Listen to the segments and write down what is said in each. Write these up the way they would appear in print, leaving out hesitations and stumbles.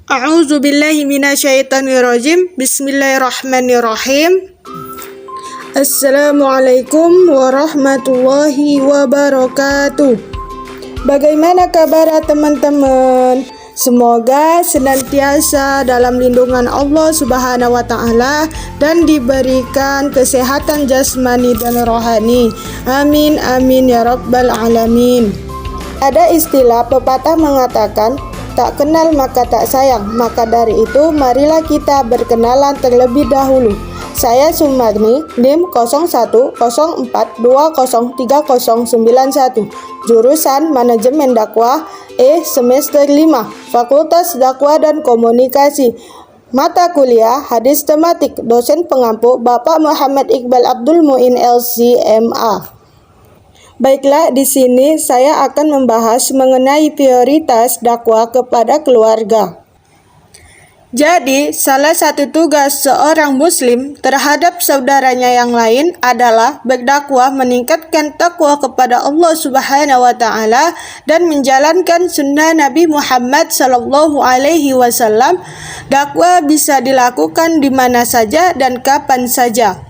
A'udzu billahi minasyaitonir rajim. Bismillahirrahmanirrahim. Assalamualaikum warahmatullahi wabarakatuh. Bagaimana kabar teman-teman? Semoga senantiasa dalam lindungan Allah Subhanahu wa taala dan diberikan kesehatan jasmani dan rohani. Amin amin ya rabbal alamin. Ada istilah pepatah mengatakan, tak kenal maka tak sayang. Maka dari itu marilah kita berkenalan terlebih dahulu. Saya Sumarni, NIM 0104203091, jurusan Manajemen Dakwah, semester 5, Fakultas Dakwah dan Komunikasi. Mata kuliah Hadis Tematik, dosen pengampu Bapak Muhammad Iqbal Abdul Muin LC.MA. Baiklah, di sini saya akan membahas mengenai prioritas dakwah kepada keluarga. Jadi, salah satu tugas seorang muslim terhadap saudaranya yang lain adalah berdakwah meningkatkan takwa kepada Allah Subhanahu wa taala dan menjalankan sunnah Nabi Muhammad sallallahu alaihi wasallam. Dakwah bisa dilakukan di mana saja dan kapan saja.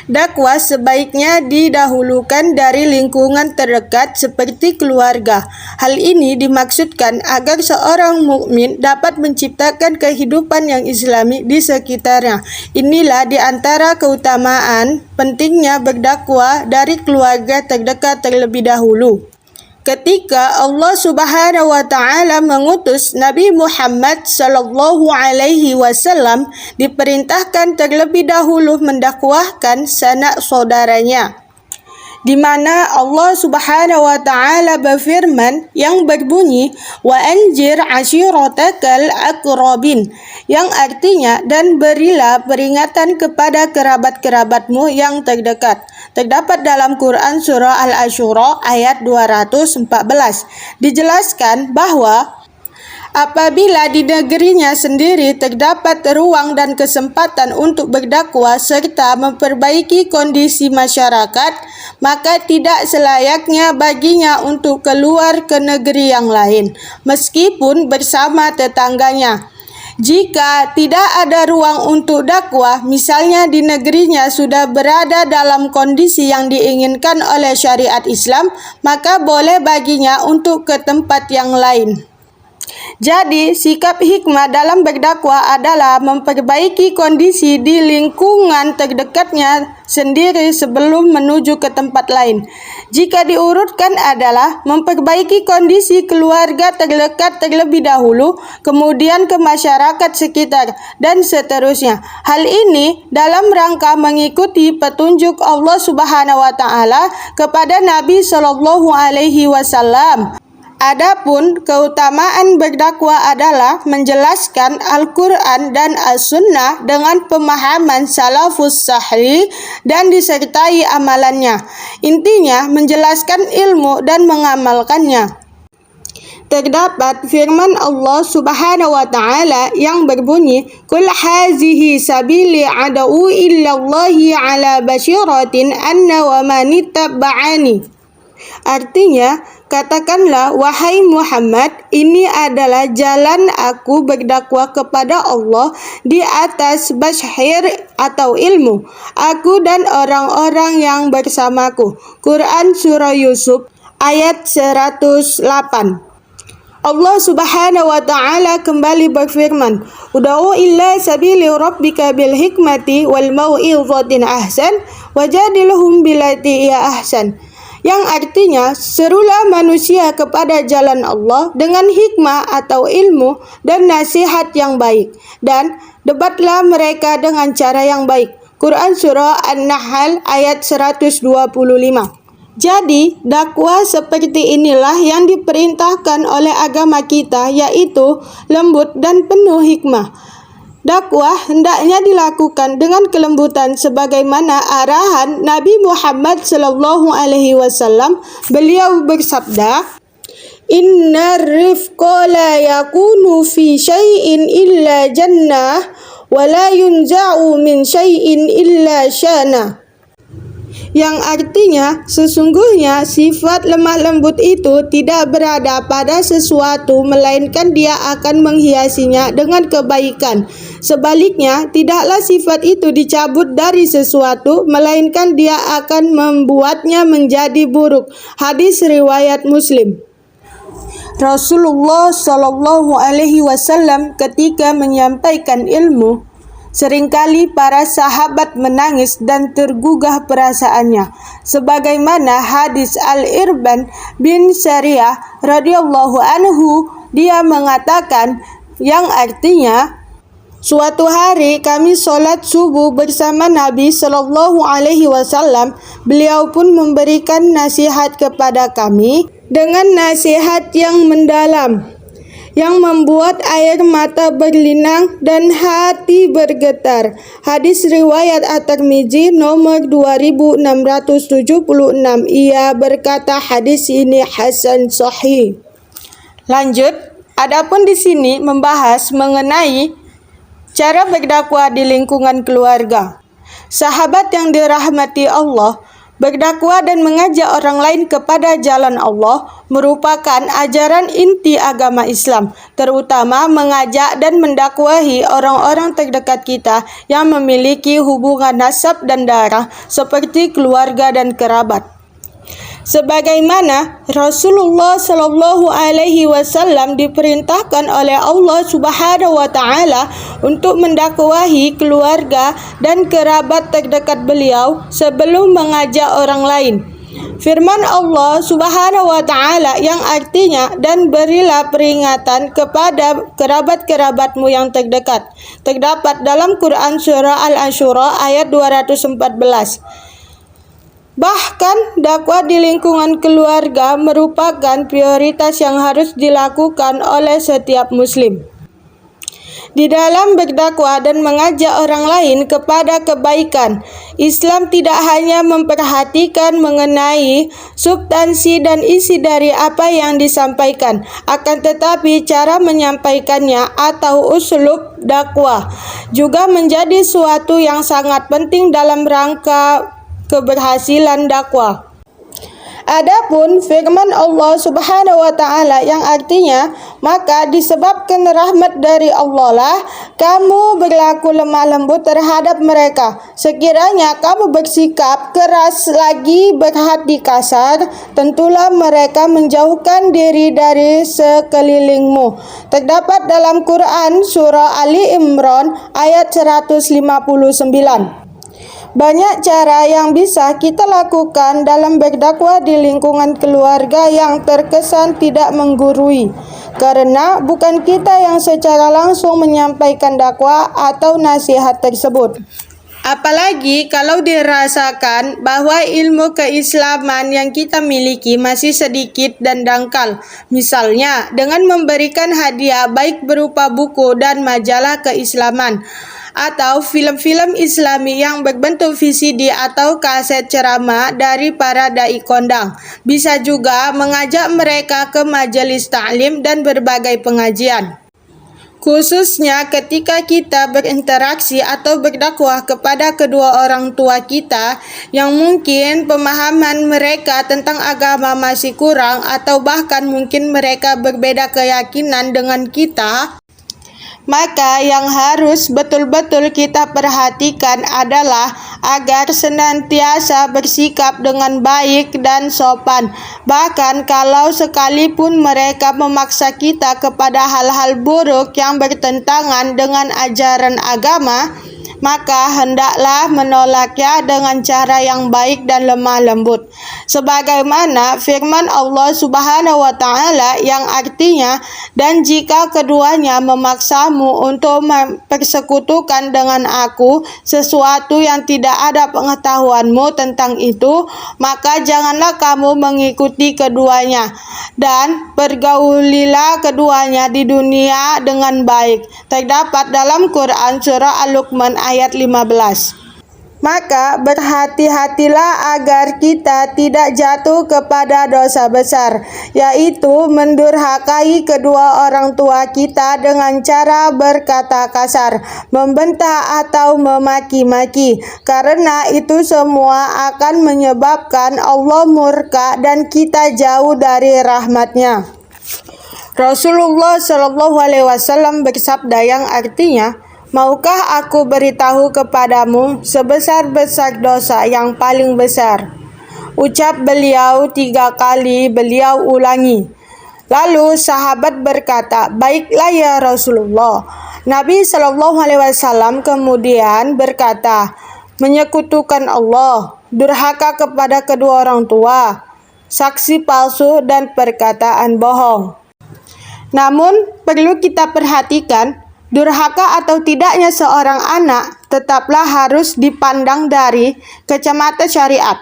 Dakwah sebaiknya didahulukan dari lingkungan terdekat seperti keluarga. Hal ini dimaksudkan agar seorang mukmin dapat menciptakan kehidupan yang islami di sekitarnya. Inilah di antara keutamaan pentingnya berdakwah dari keluarga terdekat terlebih dahulu. Ketika Allah Subhanahu wa taala mengutus Nabi Muhammad sallallahu alaihi wasallam, diperintahkan terlebih dahulu mendakwahkan sanak saudaranya, di mana Allah Subhanahu wa taala berfirman yang berbunyi wa anjir ashiratakal aqrabin, yang artinya dan berilah peringatan kepada kerabat-kerabatmu yang terdekat. Terdapat dalam Quran surah Al-Asyura ayat 214. Dijelaskan bahwa apabila di negerinya sendiri terdapat ruang dan kesempatan untuk berdakwah serta memperbaiki kondisi masyarakat, maka tidak selayaknya baginya untuk keluar ke negeri yang lain, meskipun bersama tetangganya. Jika tidak ada ruang untuk dakwah, misalnya di negerinya sudah berada dalam kondisi yang diinginkan oleh syariat Islam, maka boleh baginya untuk ke tempat yang lain. Jadi, sikap hikmah dalam berdakwah adalah memperbaiki kondisi di lingkungan terdekatnya sendiri sebelum menuju ke tempat lain. Jika diurutkan adalah memperbaiki kondisi keluarga terdekat terlebih dahulu, kemudian ke masyarakat sekitar, dan seterusnya. Hal ini dalam rangka mengikuti petunjuk Allah Subhanahu wa taala kepada Nabi sallallahu alaihi wasallam. Adapun keutamaan berdakwah adalah menjelaskan Al-Quran dan As-Sunnah dengan pemahaman salafus sahih dan disertai amalannya. Intinya menjelaskan ilmu dan mengamalkannya. Terdapat firman Allah Subhanahu wa taala yang berbunyi, "Qul hazihi sabili ad'u illallahi ala basyiratin anna wa man ittaba'ani." Artinya, katakanlah wahai Muhammad, ini adalah jalan aku berdakwah kepada Allah di atas basyir atau ilmu, aku dan orang-orang yang bersamaku. Quran Surah Yusuf ayat 108. Allah Subhanahu wa taala kembali berfirman, "Ud'u ila sabili rabbika bil hikmati wal mau'izatin ahsan wajadilhum billati hiya ahsan." Yang artinya, serulah manusia kepada jalan Allah dengan hikmah atau ilmu dan nasihat yang baik, dan debatlah mereka dengan cara yang baik. Quran Surah An-Nahl ayat 125. Jadi, dakwah seperti inilah yang diperintahkan oleh agama kita, yaitu lembut dan penuh hikmah. Dakwah hendaknya dilakukan dengan kelembutan sebagaimana arahan Nabi Muhammad sallallahu alaihi wasallam. Beliau bersabda, "Innar rifqa la yakunu fi syai'in illa jannah wa la yunza'u min syai'in illa syana." yang artinya sesungguhnya sifat lemah lembut itu tidak berada pada sesuatu melainkan dia akan menghiasinya dengan kebaikan. Sebaliknya, tidaklah sifat itu dicabut dari sesuatu melainkan dia akan membuatnya menjadi buruk. Hadis riwayat Muslim. Rasulullah Shallallahu Alaihi Wasallam ketika menyampaikan ilmu, seringkali para sahabat menangis dan tergugah perasaannya, sebagaimana hadis Al-Irban bin Sariyah radhiyallahu anhu, dia mengatakan yang artinya, suatu hari kami sholat subuh bersama Nabi Shallallahu Alaihi Wasallam. Beliau pun memberikan nasihat kepada kami dengan nasihat yang mendalam, yang membuat air mata berlinang dan hati bergetar. Hadis riwayat At-Tirmidzi nomor 2676. Ia berkata hadis ini hasan sahih. Lanjut, adapun di sini membahas mengenai cara berdakwah di lingkungan keluarga. Sahabat yang dirahmati Allah, berdakwah dan mengajak orang lain kepada jalan Allah merupakan ajaran inti agama Islam, terutama mengajak dan mendakwahi orang-orang terdekat kita yang memiliki hubungan nasab dan darah seperti keluarga dan kerabat. Sebagaimana Rasulullah Shallallahu Alaihi Wasallam diperintahkan oleh Allah Subhanahu Wa Taala untuk mendakwahi keluarga dan kerabat terdekat beliau sebelum mengajak orang lain. Firman Allah Subhanahu Wa Taala yang artinya, dan berilah peringatan kepada kerabat-kerabatmu yang terdekat, terdapat dalam Quran surah Al-Asyura ayat 214. Bahkan dakwah di lingkungan keluarga merupakan prioritas yang harus dilakukan oleh setiap muslim. Di dalam berdakwah dan mengajak orang lain kepada kebaikan, Islam tidak hanya memperhatikan mengenai substansi dan isi dari apa yang disampaikan, akan tetapi cara menyampaikannya atau uslub dakwah juga menjadi suatu yang sangat penting dalam rangka keberhasilan dakwah. Adapun firman Allah Subhanahu wa Ta'ala yang artinya, maka disebabkan rahmat dari Allah lah kamu berlaku lemah lembut terhadap mereka. Sekiranya kamu bersikap keras lagi berhati kasar, tentulah mereka menjauhkan diri dari sekelilingmu. Terdapat dalam Quran surah Ali Imran ayat 159. Banyak cara yang bisa kita lakukan dalam berdakwah di lingkungan keluarga yang terkesan tidak menggurui, karena bukan kita yang secara langsung menyampaikan dakwah atau nasihat tersebut. Apalagi kalau dirasakan bahwa ilmu keislaman yang kita miliki masih sedikit dan dangkal. Misalnya dengan memberikan hadiah baik berupa buku dan majalah keislaman, atau film-film Islami yang berbentuk VCD atau kaset ceramah dari para dai kondang. Bisa juga mengajak mereka ke majelis ta'lim dan berbagai pengajian. Khususnya ketika kita berinteraksi atau berdakwah kepada kedua orang tua kita yang mungkin pemahaman mereka tentang agama masih kurang, atau bahkan mungkin mereka berbeda keyakinan dengan kita. Maka yang harus betul-betul kita perhatikan adalah agar senantiasa bersikap dengan baik dan sopan. Bahkan kalau sekalipun mereka memaksa kita kepada hal-hal buruk yang bertentangan dengan ajaran agama, maka hendaklah menolaknya dengan cara yang baik dan lemah lembut. Sebagaimana firman Allah Subhanahu wa Ta'ala yang artinya, dan jika keduanya memaksamu untuk mempersekutukan dengan aku sesuatu yang tidak ada pengetahuanmu tentang itu, maka janganlah kamu mengikuti keduanya, dan pergaulilah keduanya di dunia dengan baik. Terdapat dalam Quran surah Al-Luqman ayat 15. Maka berhati-hatilah agar kita tidak jatuh kepada dosa besar, yaitu mendurhakai kedua orang tua kita dengan cara berkata kasar, membentak atau memaki-maki, karena itu semua akan menyebabkan Allah murka dan kita jauh dari rahmat-Nya. Rasulullah Shallallahu Alaihi Wasallam bersabda yang artinya, maukah aku beritahu kepadamu sebesar-besar dosa yang paling besar? Ucap beliau 3 kali, beliau ulangi. Lalu sahabat berkata, baiklah ya Rasulullah. Nabi Shallallahu Alaihi Wasallam kemudian berkata, menyekutukan Allah, durhaka kepada kedua orang tua, saksi palsu, dan perkataan bohong. Namun perlu kita perhatikan, durhaka atau tidaknya seorang anak tetaplah harus dipandang dari kacamata syariat.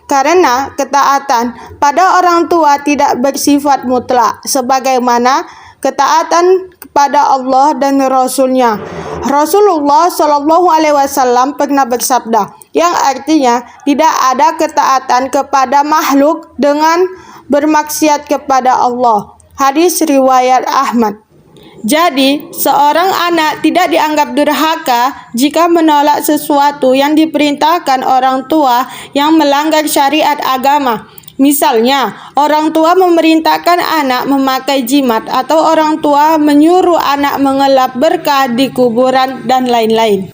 Karena ketaatan pada orang tua tidak bersifat mutlak, sebagaimana ketaatan kepada Allah dan Rasul-Nya. Rasulullah Shallallahu Alaihi Wasallam pernah bersabda, yang artinya tidak ada ketaatan kepada makhluk dengan bermaksiat kepada Allah. Hadis riwayat Ahmad. Jadi, seorang anak tidak dianggap durhaka jika menolak sesuatu yang diperintahkan orang tua yang melanggar syariat agama. Misalnya, orang tua memerintahkan anak memakai jimat, atau orang tua menyuruh anak mengelap berkah di kuburan, dan lain-lain.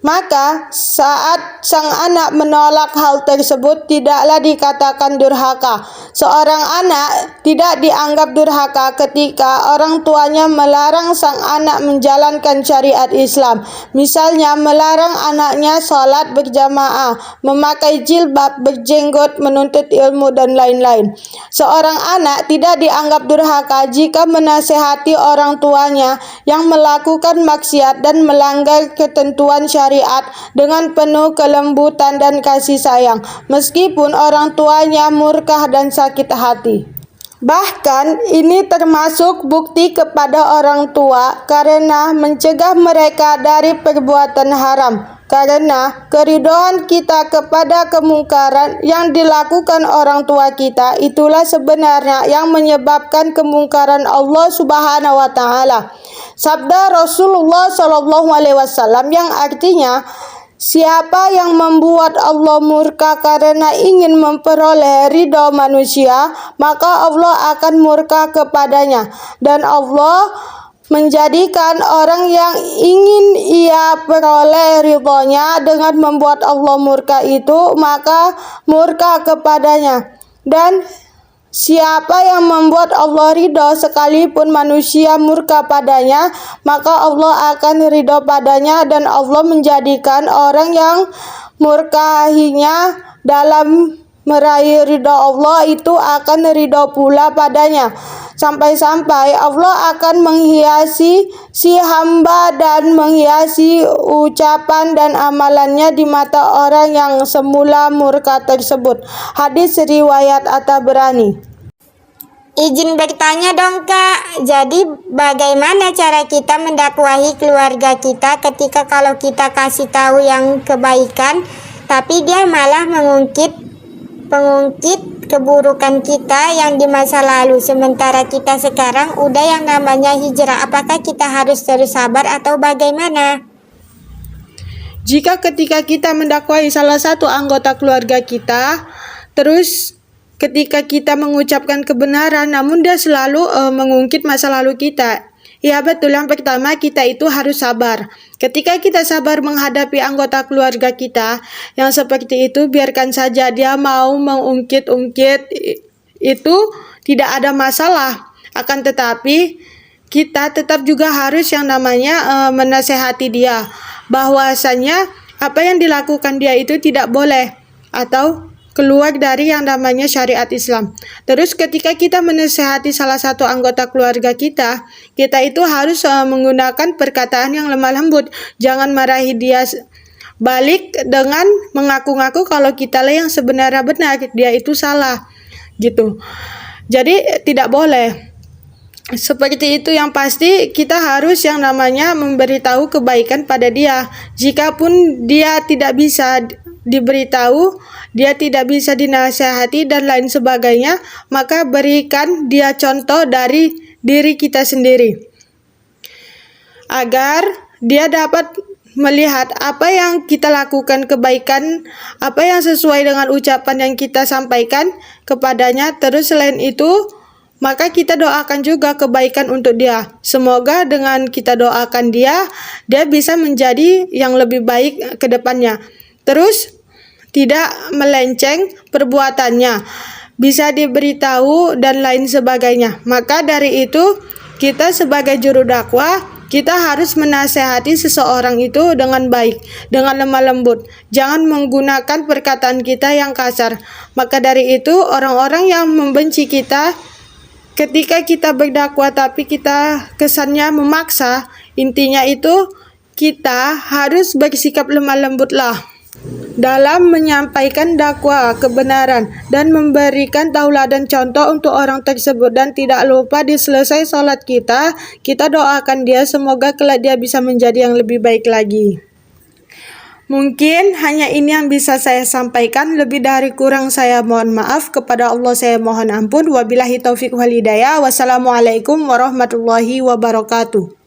Maka saat sang anak menolak hal tersebut tidaklah dikatakan durhaka. Seorang anak tidak dianggap durhaka ketika orang tuanya melarang sang anak menjalankan syariat Islam. Misalnya melarang anaknya sholat berjamaah, memakai jilbab, berjenggot, menuntut ilmu, dan lain-lain. Seorang anak tidak dianggap durhaka jika menasehati orang tuanya yang melakukan maksiat dan melanggar ketentuan syariat dengan penuh kelembutan dan kasih sayang, meskipun orang tuanya murka dan sakit hati. Bahkan ini termasuk bukti kepada orang tua karena mencegah mereka dari perbuatan haram. Karena keridhaan kita kepada kemungkaran yang dilakukan orang tua kita, itulah sebenarnya yang menyebabkan kemungkaran Allah Subhanahu wa Ta'ala. Sabda Rasulullah Shallallahu Alaihi Wasallam yang artinya, siapa yang membuat Allah murka karena ingin memperoleh ridha manusia, maka Allah akan murka kepadanya, dan Allah menjadikan orang yang ingin ia peroleh ridhonya dengan membuat Allah murka itu, maka murka kepadanya. Dan siapa yang membuat Allah ridho sekalipun manusia murka padanya, maka Allah akan ridho padanya, dan Allah menjadikan orang yang murkahinya dalam meraih ridho Allah itu akan ridho pula padanya. Sampai-sampai Allah akan menghiasi si hamba dan menghiasi ucapan dan amalannya di mata orang yang semula murka tersebut. Hadis riwayat At-Tabrani. Izin bertanya dong Kak, jadi bagaimana cara kita mendakwahi keluarga kita ketika kalau kita kasih tahu yang kebaikan, tapi dia malah mengungkit keburukan kita yang di masa lalu, sementara kita sekarang udah yang namanya hijrah. Apakah kita harus terus sabar atau bagaimana? Jika ketika kita mendakwahi salah satu anggota keluarga kita, terus ketika kita mengucapkan kebenaran namun dia selalu mengungkit masa lalu kita, ya betul, yang pertama kita itu harus sabar. Ketika kita sabar menghadapi anggota keluarga kita yang seperti itu, biarkan saja dia mau mengungkit-ungkit, itu tidak ada masalah. Akan tetapi kita tetap juga harus yang namanya menasehati dia, bahwasanya apa yang dilakukan dia itu tidak boleh atau keluar dari yang namanya syariat Islam. Terus ketika kita menasihati salah satu anggota keluarga kita itu harus menggunakan perkataan yang lemah lembut. Jangan marahi dia balik dengan mengaku-ngaku kalau kita lah yang sebenarnya benar, dia itu salah gitu. Jadi tidak boleh. Seperti itu, yang pasti kita harus yang namanya memberitahu kebaikan pada dia. Jikapun dia tidak bisa diberitahu, dia tidak bisa dinasihati dan lain sebagainya, maka berikan dia contoh dari diri kita sendiri, agar dia dapat melihat apa yang kita lakukan kebaikan, apa yang sesuai dengan ucapan yang kita sampaikan kepadanya. Terus selain itu, maka kita doakan juga kebaikan untuk dia. Semoga dengan kita doakan dia bisa menjadi yang lebih baik ke depannya. Terus tidak melenceng perbuatannya, bisa diberitahu dan lain sebagainya. Maka dari itu, kita sebagai juru dakwah, kita harus menasehati seseorang itu dengan baik, dengan lemah lembut. Jangan menggunakan perkataan kita yang kasar. Maka dari itu, orang-orang yang membenci kita ketika kita berdakwah tapi kita kesannya memaksa, intinya itu kita harus bersikap lemah lembutlah dalam menyampaikan dakwah kebenaran dan memberikan tauladan contoh untuk orang tersebut. Dan tidak lupa di selesai sholat kita doakan dia, semoga kelak dia bisa menjadi yang lebih baik lagi. Mungkin hanya ini yang bisa saya sampaikan. Lebih dari kurang saya mohon maaf. Kepada Allah saya mohon ampun. Wabillahi taufiq wal hidayah. Wassalamualaikum warahmatullahi wabarakatuh.